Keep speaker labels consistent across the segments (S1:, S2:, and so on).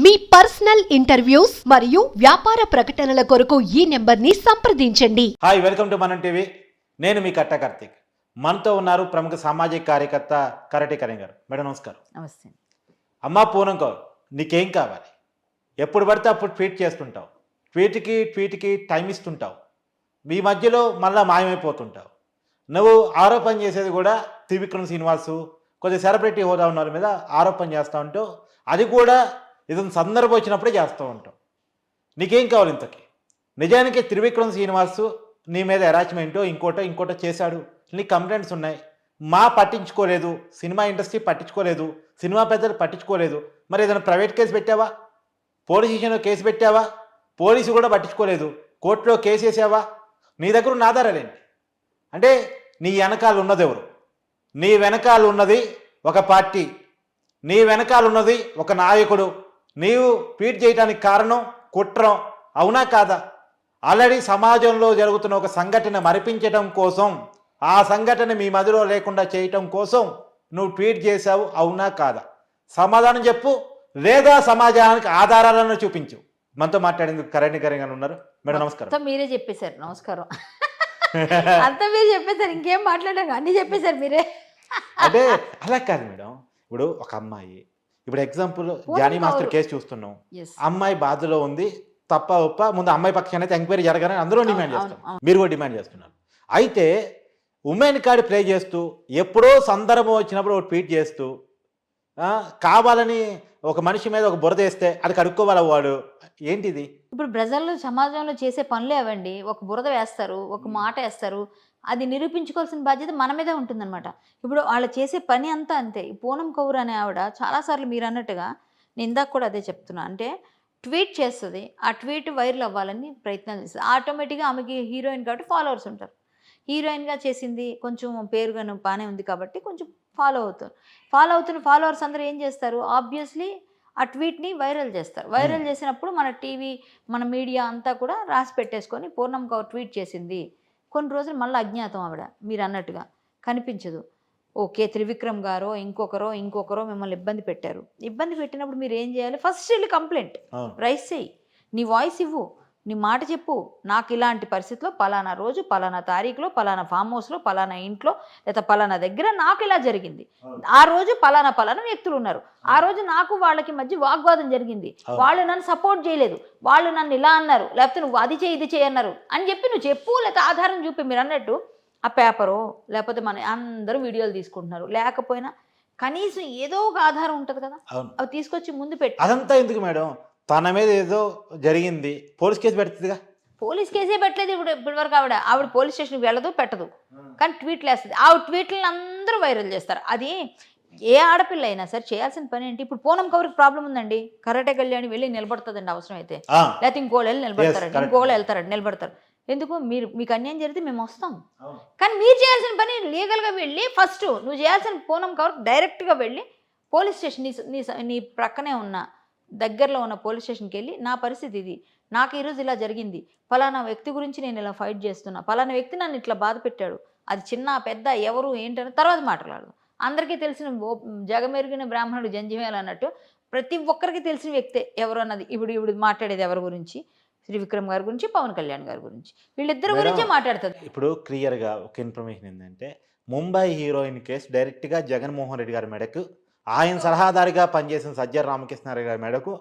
S1: మీ personal interviews మరియు వ్యాపార ప్రకటనల కొరకు ఈ నెంబర్ని సంప్రదించండి.
S2: హాయ్, వెల్కమ్ టు మనం టీవీ. నేను మీ కట్ట కార్తీక్. మనతో ఉన్నారు ప్రముఖ సామాజిక కార్యకర్త కరటి కరణ్ గారు. మేడం నమస్కారం.
S3: నమస్తే.
S2: అమ్మా పూనం కౌర్, నీకేం కావాలి? ఎప్పుడు పడితే అప్పుడు ట్వీట్ చేస్తుంటావు, ట్వీట్కి టైం ఇస్తుంటావు, మీ మధ్యలో మళ్ళీ మాయమైపోతుంటావు. నువ్వు ఆరోపణ చేసేది కూడా త్రివిక్రమ్ శ్రీనివాసు కొద్ది సెలబ్రిటీ హోదా ఉన్న వాళ్ళ మీద ఆరోపణ చేస్తూ ఉంటావు. అది కూడా ఏదైనా సందర్భం వచ్చినప్పుడే చేస్తూ ఉంటాం. నీకేం కావాలి ఇంతకి? నిజానికి త్రివిక్రమ్ శ్రీనివాసు నీ మీద అరాచ్మెంటో ఇంకోటో చేశాడు, నీకు కంప్లైంట్స్ ఉన్నాయి. పట్టించుకోలేదు, సినిమా ఇండస్ట్రీ పట్టించుకోలేదు, సినిమా పెద్దలు పట్టించుకోలేదు. మరి ఏదైనా ప్రైవేట్ కేసు పెట్టావా? పోలీస్ స్టేషన్లో కేసు పెట్టావా? పోలీసు కూడా పట్టించుకోలేదు. కోర్టులో కేసు వేసావా? నీ దగ్గర ఉన్న ఆధారాలేంటి? అంటే నీ వెనకాల ఉన్నది ఎవరు? నీ వెనకాల ఉన్నది ఒక పార్టీ, నీ వెనకాల ఉన్నది ఒక నాయకుడు. నీవు ట్వీట్ చేయడానికి కారణం కుట్రం, అవునా కాదా? ఆల్రెడీ సమాజంలో జరుగుతున్న ఒక సంఘటన మరిపించడం కోసం, ఆ సంఘటన మీ మధ్యలో లేకుండా చేయటం కోసం నువ్వు ట్వీట్ చేశావు, అవునా కాదా? సమాధానం చెప్పు, లేదా సమాజానికి ఆధారాలను చూపించు. మనతో మాట్లాడేందుకు కరణి గారు ఉన్నారు. మేడం నమస్కారం.
S3: మీరే చెప్పేశారు. నమస్కారం. అంతా మీరు చెప్పేశారు, ఇంకేం మాట్లాడారు, అన్ని చెప్పేశారు మీరే.
S2: అంటే అలా కాదు మేడం. ఇప్పుడు ఒక అమ్మాయి, ఇప్పుడు ఎగ్జాంపుల్ జానీ మాస్టర్ కేసు చూస్తున్నాం. అమ్మాయి బాధలో ఉంది, తప్ప ఒప్ప ముందు అమ్మాయి పక్షాన అయితే ఎంక్వైరీ జరగాలని అందరూ డిమాండ్ చేస్తున్నారు, మీరు కూడా డిమాండ్ చేస్తున్నారు. అయితే ఉమెన్ కార్డ్ ప్లే చేస్తూ ఎప్పుడో సందర్భం వచ్చినప్పుడు ఒక ట్వీట్ చేస్తూ కావాలని ఒక మనిషి మీద ఒక బురద వేస్తే అది కడుక్కోవాలి వాడు. ఏంటిది?
S3: ఇప్పుడు ప్రజల్లో సమాజంలో చేసే పనులే అవండి. ఒక బురద వేస్తారు, ఒక మాట వేస్తారు, అది నిరూపించుకోవాల్సిన బాధ్యత మన మీదే ఉంటుందన్నమాట. ఇప్పుడు వాళ్ళు చేసే పని అంతా అంతే. ఈ పూనం కౌర్ అనే ఆవిడ చాలాసార్లు మీరు అన్నట్టుగా, నేను ఇందాక కూడా అదే చెప్తున్నా, అంటే ట్వీట్ చేస్తుంది, ఆ ట్వీట్ వైరల్ అవ్వాలని ప్రయత్నాలు చేస్తుంది. ఆటోమేటిక్గా ఆమెకి హీరోయిన్ కాబట్టి ఫాలోవర్స్ ఉంటారు. హీరోయిన్గా చేసింది, కొంచెం పేరుగాను బాగానే ఉంది కాబట్టి కొంచెం ఫాలో అవుతున్న ఫాలోవర్స్ అందరూ ఏం చేస్తారు? ఆబ్వియస్లీ ఆ ట్వీట్ని వైరల్ చేస్తారు. వైరల్ చేసినప్పుడు మన టీవీ, మన మీడియా అంతా కూడా రాసి పెట్టేసుకొని పూర్ణం కౌర్ ట్వీట్ చేసింది. కొన్ని రోజులు మళ్ళీ అజ్ఞాతం ఆవిడ, మీరు అన్నట్టుగా కనిపించదు. ఓకే, త్రివిక్రమ్ గారో ఇంకొకరో మిమ్మల్ని ఇబ్బంది పెట్టారు. ఇబ్బంది పెట్టినప్పుడు మీరు ఏం చేయాలి? ఫస్ట్ వెళ్ళి కంప్లైంట్ రైస్ చేయి, నీ వాయిస్ ఇవ్వు, నీ మాట చెప్పు. నాకు ఇలాంటి పరిస్థితిలో పలానా రోజు పలానా తారీఖులో పలానా ఫామ్ హౌస్లో పలానా ఇంట్లో లేదా పలానా దగ్గర నాకు ఇలా జరిగింది, ఆ రోజు పలానా వ్యక్తులు ఉన్నారు, ఆ రోజు నాకు వాళ్ళకి మధ్య వాగ్వాదం జరిగింది, వాళ్ళు నన్ను సపోర్ట్ చేయలేదు, వాళ్ళు నన్ను ఇలా అన్నారు, లేకపోతే నువ్వు అది చేయి ఇది చేయి అన్నారు అని చెప్పి నువ్వు చెప్పు, లేకపోతే ఆధారం చూపి. మీరు అన్నట్టు ఆ పేపరు లేకపోతే మన అందరూ వీడియోలు తీసుకుంటున్నారు, లేకపోయినా కనీసం ఏదో ఒక ఆధారం ఉంటుంది కదా, అవి తీసుకొచ్చి ముందు పెట్టి.
S2: అదంతా ఎందుకు మేడం? తన మీద ఏదో జరిగింది, పోలీస్ కేసు పెడుతుందిగా.
S3: పోలీస్ కేసే పెట్టలేదు ఇప్పటి వరకు. ఆవిడ పోలీస్ స్టేషన్కి వెళ్ళదు, పెట్టదు, కానీ ట్వీట్లు వేస్తుంది. ఆ ట్వీట్లను అందరూ వైరల్ చేస్తారు. అది ఏ ఆడపిల్ల అయినా సరే చేయాల్సిన పని ఏంటి? ఇప్పుడు పూనం కౌర్కి ప్రాబ్లం ఉందండి, కరాటే కళ్యాణి వెళ్ళి నిలబడుతుందండి అవసరం అయితే, లేకపోతే ఇంకోళ్ళు వెళ్ళి నిలబడతారండి, ఇంకోళ్ళు వెళ్తారండి నిలబడతారు. ఎందుకు? మీకు అన్యాయం జరిగితే మేము వస్తాం, కానీ మీరు చేయాల్సిన పని లీగల్గా వెళ్ళి ఫస్ట్ నువ్వు చేయాల్సిన పూనం కౌర్ డైరెక్ట్గా వెళ్ళి పోలీస్ స్టేషన్, నీ ప్రక్కనే ఉన్న దగ్గరలో ఉన్న పోలీస్ స్టేషన్కి వెళ్ళి, నా పరిస్థితి ఇది, నాకు ఈరోజు ఇలా జరిగింది, ఫలానా వ్యక్తి గురించి నేను ఇలా ఫైట్ చేస్తున్నా, ఫలానా వ్యక్తి నన్ను ఇట్లా బాధ పెట్టాడు, అది చిన్న పెద్ద ఎవరు ఏంటని తర్వాత మాట్లాడదు. అందరికీ తెలిసిన జగమెరిగిన బ్రాహ్మణుడు జంజమేలు అన్నట్టు ప్రతి ఒక్కరికి తెలిసిన వ్యక్తే ఎవరు అన్నది. ఇప్పుడు మాట్లాడేది ఎవరి గురించి? త్రివిక్రమ్ గారి గురించి, పవన్ కళ్యాణ్ గారి గురించి, వీళ్ళిద్దరి గురించే మాట్లాడుతుంది.
S2: ఇప్పుడు క్లియర్గా ఒక ఇన్ఫర్మేషన్ ఏంటంటే, ముంబై హీరోయిన్ కేసు డైరెక్ట్గా జగన్మోహన్ రెడ్డి గారి మెడకు, ఆయన సలహాదారిగా పనిచేసిన సజ్జల రామకృష్ణారెడ్డి గారి మేడకు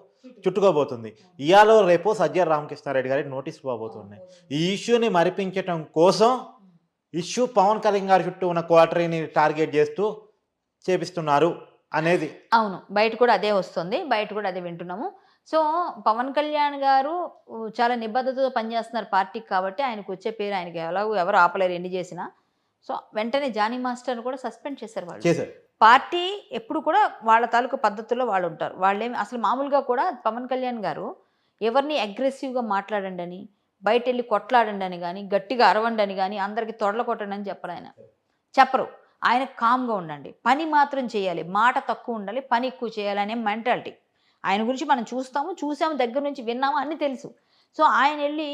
S2: చుట్టుకోబోతుంది. ఇయాలో రేపు సజ్జల రామకృష్ణారెడ్డి గారికి నోటీస్ పోబోతున్నాయి. ఈ ఇష్యూని మరిపించడం కోసం పవన్ కళ్యాణ్ గారి చుట్టూ ఉన్న క్వార్టరీని టార్గెట్ చేస్తూ చేపిస్తున్నారు అనేది.
S3: అవును, బయట కూడా అదే వస్తుంది, బయట కూడా అదే వింటున్నాము. సో పవన్ కళ్యాణ్ గారు చాలా నిబద్ధతతో పనిచేస్తున్నారు పార్టీకి, కాబట్టి ఆయనకు వచ్చే పేరు ఆయనకి ఎవరు ఆపలేరు ఎన్ని చేసినా. సో వెంటనే జానీ మాస్టర్ని కూడా సస్పెండ్ చేశారు వాళ్ళు. పార్టీ ఎప్పుడు కూడా వాళ్ళ తాలూకు పద్ధతుల్లో వాళ్ళు ఉంటారు. వాళ్ళేమి అసలు మామూలుగా కూడా పవన్ కళ్యాణ్ గారు ఎవరిని అగ్రెసివ్గా మాట్లాడండి అని, బయట వెళ్ళి కొట్లాడండి అని కానీ, గట్టిగా అరవండి అని కానీ, అందరికీ తొడల కొట్టండి అని చెప్పరు. ఆయన కామ్గా ఉండండి, పని మాత్రం చేయాలి, మాట తక్కువ ఉండాలి, పని ఎక్కువ చేయాలి అనే మెంటాలిటీ. ఆయన గురించి మనం చూసాము, దగ్గర నుంచి విన్నాము, అన్నీ తెలుసు. సో ఆయన వెళ్ళి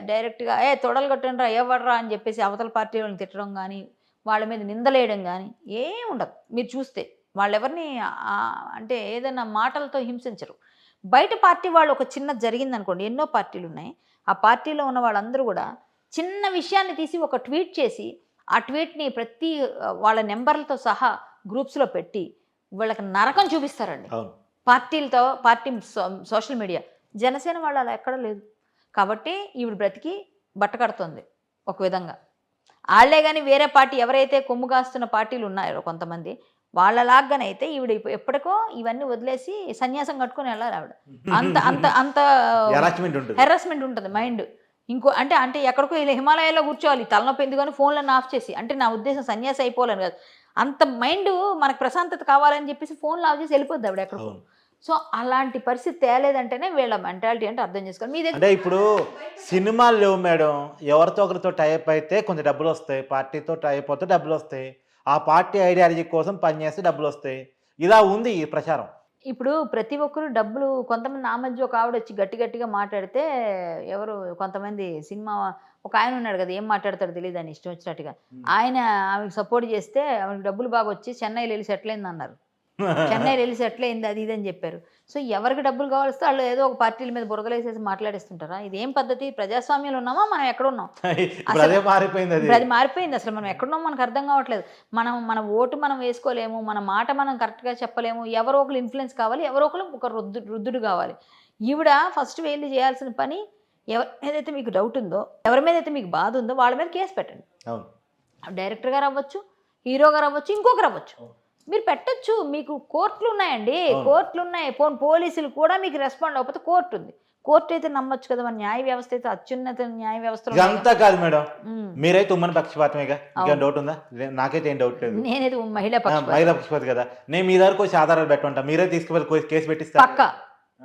S3: డైరెక్ట్గా తొడలు కొట్టండి రా, ఎవడరా అని చెప్పేసి అవతల పార్టీ వాళ్ళని తిట్టడం కానీ, వాళ్ళ మీద నిందలేయడం కానీ ఏం ఉండదు. మీరు చూస్తే వాళ్ళెవరిని అంటే ఏదైనా మాటలతో హింసించరు. బయట పార్టీ వాళ్ళు ఒక చిన్న జరిగింది అనుకోండి, ఎన్నో పార్టీలు ఉన్నాయి, ఆ పార్టీలో ఉన్న వాళ్ళందరూ కూడా చిన్న విషయాన్ని తీసి ఒక ట్వీట్ చేసి ఆ ట్వీట్ని ప్రతి వాళ్ళ నెంబర్లతో సహా గ్రూప్స్లో పెట్టి వాళ్ళకి నరకం చూపిస్తారండి పార్టీలతో. Party social media. జనసేన వాళ్ళు అలా ఎక్కడ లేదు కాబట్టి ఈవిడ బ్రతికి బట్ట కడుతుంది ఒక విధంగా. వాళ్ళే కానీ వేరే పార్టీ ఎవరైతే కొమ్ము కాస్తున్న పార్టీలు ఉన్నాయో కొంతమంది వాళ్ళలాగానైతే ఈవిడ ఎప్పటికో ఇవన్నీ వదిలేసి సన్యాసం కట్టుకొని వెళ్ళాలి ఆవిడ. అంత అంత అంత హెరాస్మెంట్ ఉంటుంది మైండ్. ఇంకో అంటే ఎక్కడికో ఇలా హిమాలయాల్లో కూర్చోవాలి తలనొప్పి ఎందుకని ఫోన్లను ఆఫ్ చేసి. అంటే నా ఉద్దేశం సన్యాసి అయిపోవాలని కాదు, అంత మైండ్ మనకు ప్రశాంతత కావాలని చెప్పేసి ఫోన్లు ఆఫ్ చేసి వెళ్ళిపోద్ది ఆవిడ ఎక్కడికో. సో అలాంటి పరిస్థితి తేలేదంటేనే వీళ్ళ మెంటాలిటీ అంటే అర్థం చేసుకోవాలి. మీ దగ్గర
S2: అంటే ఇప్పుడు సినిమాలు లేవు మేడం, ఎవరితో ఒకరితో టైప్ అయితే కొంచెం డబ్బులు వస్తాయి, పార్టీతో టైప్ అవుతే డబ్బులు వస్తాయి, ఆ పార్టీ ఐడియాలజీ కోసం పనిచేస్తే డబ్బులు వస్తాయి, ఇలా ఉంది ఈ ప్రచారం.
S3: ఇప్పుడు ప్రతి ఒక్కరు డబ్బులు, కొంతమంది ఆ మధ్య ఒక ఆవిడ వచ్చి గట్టిగా మాట్లాడితే ఎవరు కొంతమంది సినిమా ఒక ఆయన ఉన్నాడు కదా, ఏం మాట్లాడతాడు తెలియదు అని ఇష్టం వచ్చినట్టుగా, ఆయన ఆమెకు సపోర్ట్ చేస్తే ఆమెకు డబ్బులు బాగా వచ్చి చెన్నైలో వెళ్ళి సెటిల్ అయింది అన్నారు. చెన్నైలో వెళ్ళి సెటిల్ అయింది అది ఇది అని చెప్పారు. సో ఎవరికి డబ్బులు కావాల్స్తే వాళ్ళు ఏదో ఒక పార్టీల మీద బురదలేసేసి మాట్లాడిస్తుంటారా? ఇదేం పద్ధతి? ప్రజాస్వామ్యంలో ఉన్నామా మనం ఎక్కడున్నాం? అది మారిపోయింది అసలు. మనం ఎక్కడున్నాం మనకు అర్థం కావట్లేదు. మన ఓటు మనం వేసుకోలేము, మన మాట మనం కరెక్ట్గా చెప్పలేము. ఎవరో ఒకరు ఇన్ఫ్లుయెన్స్ కావాలి, ఎవరో ఒకరు ఒక రుద్దుడు కావాలి. ఈవిడ ఫస్ట్ వెళ్ళి చేయాల్సిన పని, ఎవరి మీదైతే మీకు డౌట్ ఉందో, ఎవరి మీదైతే మీకు బాధ ఉందో వాళ్ళ మీద కేసు పెట్టండి. డైరెక్టర్ గారు అవ్వచ్చు, హీరో గారు అవ్వచ్చు, ఇంకొకరు అవ్వచ్చు, మీరు పెట్టచ్చు. మీకు కోర్టులు ఉన్నాయండి, కోర్టులు ఉన్నాయి. పోలీసులు కూడా మీకు రెస్పాండ్ అవ్వకపోతే కోర్టు ఉంది. కోర్టు అయితే నమ్మొచ్చు కదా. మన న్యాయ వ్యవస్థ అయితే అత్యున్నత న్యాయ వ్యవస్థ.
S2: అంతా కాదు మేడం, మీరైతే ఉమ్మని పక్షపాతమేగా, ఇంకేం డౌట్ ఉందా? నాకైతే ఏం డౌట్ లేదు.
S3: నేనైతే మహిళా
S2: పక్షపాతి కదా. నేను మీ దగ్గరకు వచ్చి ఆధారాలు పెట్టమంటా, మీరే తీసుకువెళ్ళి కేసు పెట్టిస్తా.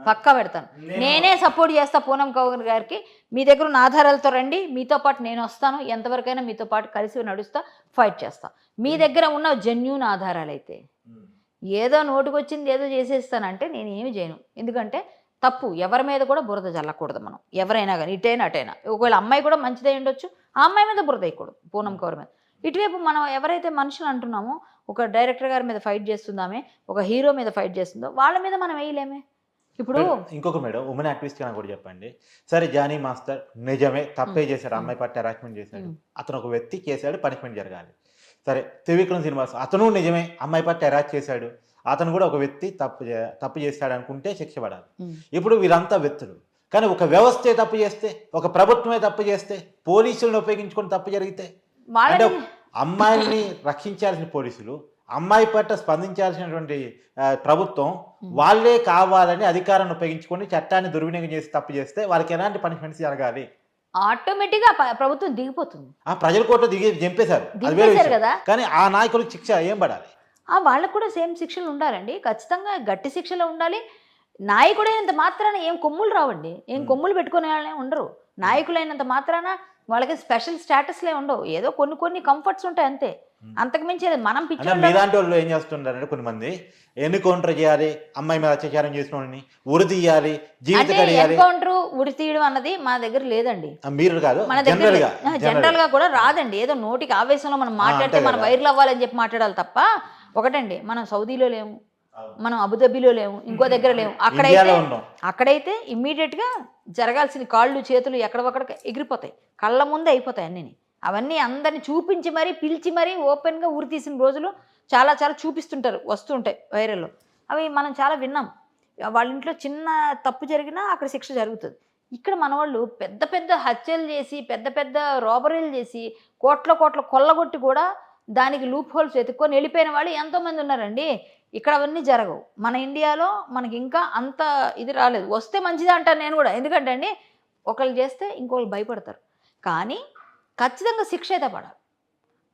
S3: పక్కా పెడతాను. నేనే సపోర్ట్ చేస్తా పూనం కౌర్ గారికి. మీ దగ్గర ఉన్న ఆధారాలతో రండి, మీతో పాటు నేను వస్తాను, ఎంతవరకైనా మీతో పాటు కలిసి నడుస్తా, ఫైట్ చేస్తా. మీ దగ్గర ఉన్న జెన్యూన్ ఆధారాలు అయితే, ఏదో నోటుకొచ్చింది ఏదో చేసేస్తానంటే నేను ఏమి చేయను. ఎందుకంటే తప్పు ఎవరి మీద కూడా బురద చల్లకూడదు. మనం ఎవరైనా కానీ ఇటైనా అటైనా, ఒకవేళ అమ్మాయి కూడా మంచిదై ఉండొచ్చు, ఆ అమ్మాయి మీద బురద వేయకూడదు పూనం కౌర్ మీద. ఇటువైపు మనం ఎవరైతే మనుషులు అంటున్నామో, ఒక డైరెక్టర్ గారి మీద ఫైట్ చేస్తుందామే, ఒక హీరో మీద ఫైట్ చేస్తుందో వాళ్ళ మీద మనం వేయలేమే. ఇప్పుడు
S2: ఇంకొక మేడం, ఉమెన్ యాక్టివిస్ట్ గా కూడా చెప్పండి. సరే, జానీ మాస్టర్ నిజమే తప్పే చేశాడు, అమ్మాయి పట్టి హెరాస్మెంట్ చేశాడు, అతను ఒక వ్యక్తి చేశాడు, పనిష్మెంట్ జరగాలి. సరే, త్రివిక్రమ్ శ్రీనివాస్ అతను నిజమే అమ్మాయి పట్టి హెరాస్ చేశాడు, అతను కూడా ఒక వ్యక్తి తప్పు చేస్తాడు అనుకుంటే శిక్ష పడాలి. ఇప్పుడు వీరంతా వ్యక్తులు, కానీ ఒక వ్యవస్థే తప్పు చేస్తే, ఒక ప్రభుత్వమే తప్పు చేస్తే, పోలీసులను ఉపయోగించుకొని తప్పు జరిగితే, అంటే అమ్మాయిని రక్షించాల్సిన పోలీసులు, అమ్మాయి పట్ల స్పందించాల్సినటువంటి ప్రభుత్వం వాళ్ళే కావాలని అధికారాన్ని ఉపయోగించుకొని చట్టాన్ని దుర్వినియోగం చేసి తప్పు చేస్తే వాళ్ళకి ఎలాంటి పనిష్మెంట్స్ జరగాలి?
S3: ఆటోమేటిక్గా ప్రభుత్వం దిగిపోతుంది.
S2: ఆ ప్రజల కోర్టు చంపేశారు
S3: కదా,
S2: కానీ ఆ నాయకులకు శిక్ష ఏం పడాలి?
S3: వాళ్ళకు కూడా సేమ్ శిక్షలు ఉండాలండి, ఖచ్చితంగా గట్టి శిక్షలు ఉండాలి. నాయకుడైనంత మాత్రాన ఏం కొమ్ములు రావండి, ఏం కొమ్ములు పెట్టుకునే వాళ్ళే ఉండరు. నాయకులైనంత మాత్రాన వాళ్ళకి స్పెషల్ స్టేటస్లే ఉండవు, ఏదో కొన్ని కంఫర్ట్స్ ఉంటాయి అంతే, అంతకు మించి మనం
S2: మీలాంటి వాళ్ళు ఏం చేస్తుంటారంటే, కొన్ని మంది ఎన్కౌంటర్ చేయాలి, అమ్మాయి మీద అత్యాచారం చేసిన వాళ్ళని ఉరి తీయాలి,
S3: ఎన్కౌంటర్ ఉరి తీయడం అన్నది మన దగ్గర లేదండి.
S2: మీరు కాదు,
S3: మన దగ్గర జనరల్ గా కూడా రాదండి. ఏదో నోటికి ఆవేశంలో మనం మాట్లాడితే మనం వైరల్ అవ్వాలని చెప్పి మాట్లాడాలి తప్ప. ఒకటండి, మనం సౌదీలో లేము, మనం అబుదాబిలో లేము, ఇంకో దగ్గర లేము. అక్కడైతే ఇమ్మీడియట్ గా జరగాల్సిన కాళ్ళు చేతులు ఎక్కడొక్కడ ఎగిరిపోతాయి, కళ్ళ ముందే అయిపోతాయి అన్నీ. అవన్నీ అందరిని చూపించి మరీ పిలిచి మరీ ఓపెన్గా ఊరి తీసిన రోజులు చాలా చూపిస్తుంటారు, వస్తుంటాయి వైరల్లో. అవి మనం చాలా విన్నాం. వాళ్ళ ఇంట్లో చిన్న తప్పు జరిగినా అక్కడ శిక్ష జరుగుతుంది. ఇక్కడ మన వాళ్ళు పెద్ద హత్యలు చేసి, పెద్ద రాబరీలు చేసి, కోట్ల కొల్లగొట్టి కూడా దానికి లూప్ హోల్స్ వెతుక్కొని వెళ్ళిపోయిన వాళ్ళు ఎంతోమంది ఉన్నారండి. ఇక్కడ అవన్నీ జరగవు. మన ఇండియాలో మనకి ఇంకా అంత ఇది రాలేదు. వస్తే మంచిది అంటాను నేను కూడా. ఎందుకంటే అండి, ఒకళ్ళు చేస్తే ఇంకొకళ్ళు భయపడతారు. కానీ ఖచ్చితంగా శిక్ష అయితే పడాలి,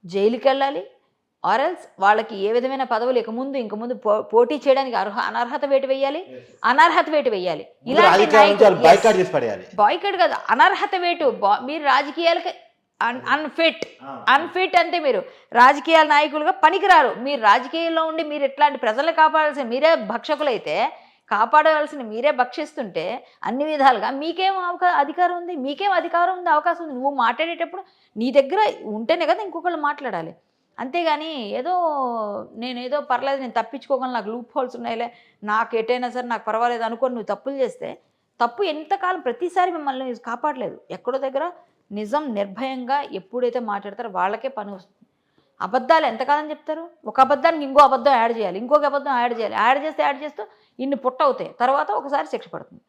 S3: జైలుకి వెళ్ళాలి. ఆర్ఎల్స్ వాళ్ళకి ఏ విధమైన పదవులు ఇంక ముందు పోటీ చేయడానికి అనర్హత వేటు వేయాలి, బాయ్కాట్ కాదు, అనర్హత వేటు. మీరు రాజకీయాలకి అన్ఫిట్ అంటే మీరు రాజకీయాల నాయకులుగా పనికిరారు. మీరు రాజకీయాల్లో ఉండి మీరు ఇట్లాంటి ప్రజలను కాపాడాల్సిన మీరే భక్షకులైతే, కాపాడవలసిన మీరే భక్షిస్తుంటే అన్ని విధాలుగా మీకేం అధికారం ఉంది, అవకాశం ఉంది. నువ్వు మాట్లాడేటప్పుడు నీ దగ్గర ఉంటేనే కదా ఇంకొకళ్ళు మాట్లాడాలి. అంతేగాని ఏదో నేనేదో పర్లేదు, నేను తప్పించుకోగలను, నాకు లూప్ హోల్స్ ఉన్నాయిలే, నాకు ఎటైనా సరే నాకు పర్వాలేదు అనుకోని నువ్వు తప్పులు చేస్తే తప్పు ఎంతకాలం ప్రతిసారి మిమ్మల్ని కాపాడలేదు. ఎక్కడో దగ్గర నిజం నిర్భయంగా ఎప్పుడైతే మాట్లాడతారో వాళ్ళకే పని వస్తుంది. అబద్ధాలు ఎంతకాలం చెప్తారు? ఒక అబద్ధానికి ఇంకో అబద్ధం యాడ్ చేయాలి, ఇంకొక అబద్ధం యాడ్ చేయాలి, యాడ్ చేస్తూ ఇన్ని పుట్ట అవుతాయి. తర్వాత ఒకసారి శిక్ష పడుతుంది.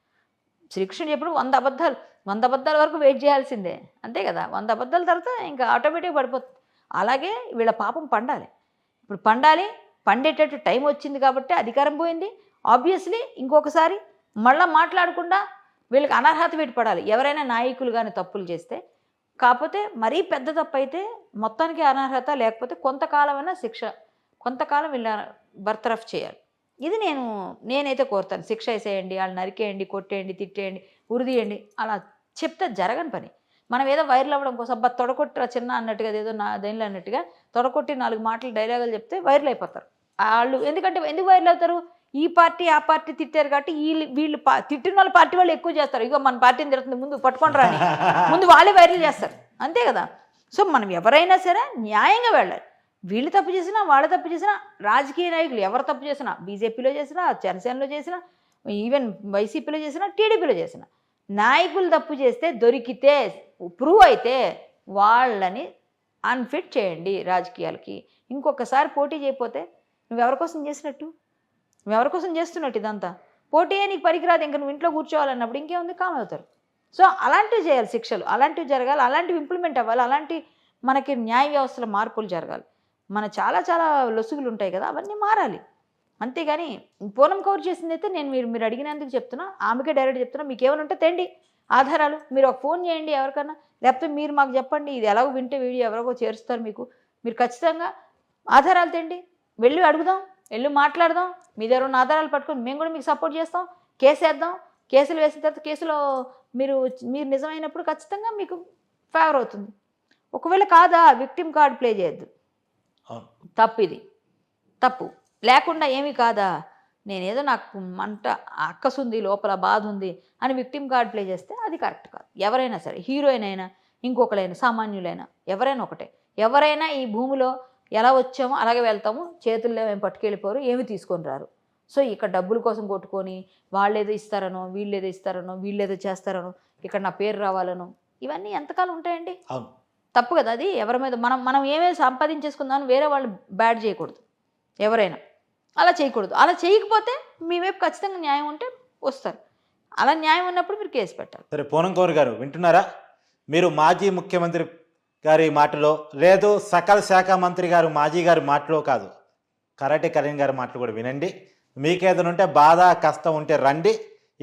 S3: శ్రీకృష్ణుడు ఎప్పుడు 100 అబద్ధాల వరకు వెయిట్ చేయాల్సిందే, అంతే కదా. 100 అబద్ధాల తర్వాత ఇంకా ఆటోమేటిక్గా పడిపోతుంది. అలాగే వీళ్ళ పాపం పండాలి. ఇప్పుడు పండేటట్టు టైం వచ్చింది కాబట్టి అధికారం పోయింది. ఆబ్వియస్లీ ఇంకొకసారి మళ్ళీ మాట్లాడకుండా వీళ్ళకి అనర్హత పెట్టి పడాలి ఎవరైనా నాయకులు కానీ తప్పులు చేస్తే. కాకపోతే మరీ పెద్ద తప్పు అయితే మొత్తానికి అనర్హత, లేకపోతే కొంతకాలమైనా శిక్ష, కొంతకాలం వీళ్ళ బర్తరఫ్ చేయాలి. ఇది నేనైతే కోరుతాను. శిక్ష వేసేయండి, వాళ్ళు నరికేయండి, కొట్టేయండి, తిట్టేయండి, ఉరిదీయండి, అలా చెప్తే జరగని పని. మనం ఏదో వైరల్ అవ్వడం కోసం అబ్బా తొడకొట్టిరా చిన్న అన్నట్టుగా, ఏదో నా దేనిలో అన్నట్టుగా తొడకొట్టి 4 మాటలు డైలాగులు చెప్తే వైరల్ అయిపోతారు వాళ్ళు. ఎందుకు వైరల్ అవుతారు? ఈ పార్టీ ఆ పార్టీ తిట్టారు కాబట్టి వీళ్ళు తిట్టిన వాళ్ళ పార్టీ వాళ్ళు ఎక్కువ చేస్తారు. ఇగో మన పార్టీని తిరుగుతుంది, ముందు పట్టుకొని రాని, ముందు వాళ్ళే వైరల్ చేస్తారు, అంతే కదా. సో మనం ఎవరైనా సరే న్యాయంగా వెళ్ళాలి. వీళ్ళు తప్పు చేసినా, వాళ్ళు తప్పు చేసినా, రాజకీయ నాయకులు ఎవరు తప్పు చేసినా, బీజేపీలో చేసినా, జనసేనలో చేసినా, ఈవెన్ వైసీపీలో చేసినా, టీడీపీలో చేసినా, నాయకులు తప్పు చేస్తే దొరికితే ప్రూవ్ అయితే వాళ్ళని అన్ఫిట్ చేయండి రాజకీయాలకి. ఇంకొకసారి పోటీ చేయకపోతే నువ్వెవరికోసం చేస్తున్నట్టు ఇదంతా పోటీయే నీకు పనికిరాదు, ఇంకా నువ్వు ఇంట్లో కూర్చోవాలన్నప్పుడు ఇంకేముంది, కామ్ అవుతారు. సో అలాంటివి చేయాలి, శిక్షలు అలాంటివి జరగాలి, అలాంటివి ఇంప్లిమెంట్ అవ్వాలి, అలాంటి మనకి న్యాయ వ్యవస్థల మార్పులు జరగాలి. మన చాలా లొసుగులు ఉంటాయి కదా, అవన్నీ మారాలి. అంతేగాని పూనం కౌర్ చేసింది అయితే నేను మీరు అడిగినందుకు చెప్తున్నా, ఆమెకే డైరెక్ట్ చెప్తున్నా, మీకు ఏమైనా ఉంటే తెండి ఆధారాలు, మీరు ఒక ఫోన్ చేయండి ఎవరికన్నా, లేకపోతే మీరు మాకు చెప్పండి, ఇది ఎలాగో వింటే వీడియో ఎవరికో చేరుస్తారు మీకు, మీరు ఖచ్చితంగా ఆధారాలు తెండి, వెళ్ళి అడుగుదాం, వెళ్ళి మాట్లాడదాం, మీ దగ్గర ఉన్న ఆధారాలు పట్టుకొని మేము కూడా మీకు సపోర్ట్ చేస్తాం, కేసు వేద్దాం, కేసులు వేసిన తర్వాత కేసులో మీరు నిజమైనప్పుడు ఖచ్చితంగా మీకు ఫేవర్ అవుతుంది. ఒకవేళ కాదా, విక్టిమ్ కార్డ్ ప్లే చేయొద్దు, తప్పు లేకుండా ఏమీ కాదా, నేనేదో నాకు మంట అక్కసుంది, లోపల బాధ ఉంది అని విక్టిమ్ కార్డ్ ప్లే చేస్తే అది కరెక్ట్ కాదు. ఎవరైనా సరే, హీరోయిన్ అయినా, ఇంకొకరైనా, సామాన్యులైనా, ఎవరైనా ఒకటే. ఎవరైనా ఈ భూమిలో ఎలా వచ్చామో అలాగే వెళ్తాము, చేతుల్లో ఏమి పట్టుకెళ్ళిపోరు, ఏమి తీసుకొని రారు. సో ఇక్కడ డబ్బుల కోసం కొట్టుకొని వాళ్ళేదో ఇస్తారనో, వీళ్ళేదో చేస్తారనో, ఇక్కడ నా పేరు రావాలనో, ఇవన్నీ ఎంతకాలం ఉంటాయండి? తప్పు కదా అది. ఎవరి మీద మనం ఏమేమి సంపాదించేసుకుందామని వేరే వాళ్ళు బ్యాడ్ చేయకూడదు, ఎవరైనా అలా చేయకూడదు. అలా చేయకపోతే మీ వైపు ఖచ్చితంగా న్యాయం ఉంటే వస్తారు. అలా న్యాయం ఉన్నప్పుడు మీరు కేసు పెట్టాలి.
S2: సరే, పూనం కౌర్ గారు వింటున్నారా? మీరు మాజీ ముఖ్యమంత్రి గారి మాటలో, లేదు సకల శాఖ మంత్రి గారు మాజీ గారి మాటలో కాదు, కరాటే కరీం గారి మాటలు కూడా వినండి. మీకేదైనా ఉంటే బాధ కష్టం ఉంటే రండి,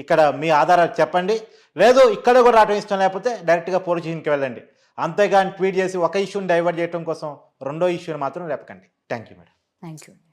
S2: ఇక్కడ మీ ఆధారాలు చెప్పండి. లేదు ఇక్కడ కూడా రావడం ఇష్టం లేకపోతే డైరెక్ట్గా పోలీస్ స్టేషన్కి వెళ్ళండి. అంతేగాని ట్వీట్ చేసి ఒక ఇష్యూని డైవర్ట్ చేయడం కోసం రెండో ఇష్యూని మాత్రం లేపకండి. Thank you madam.
S3: Thank you.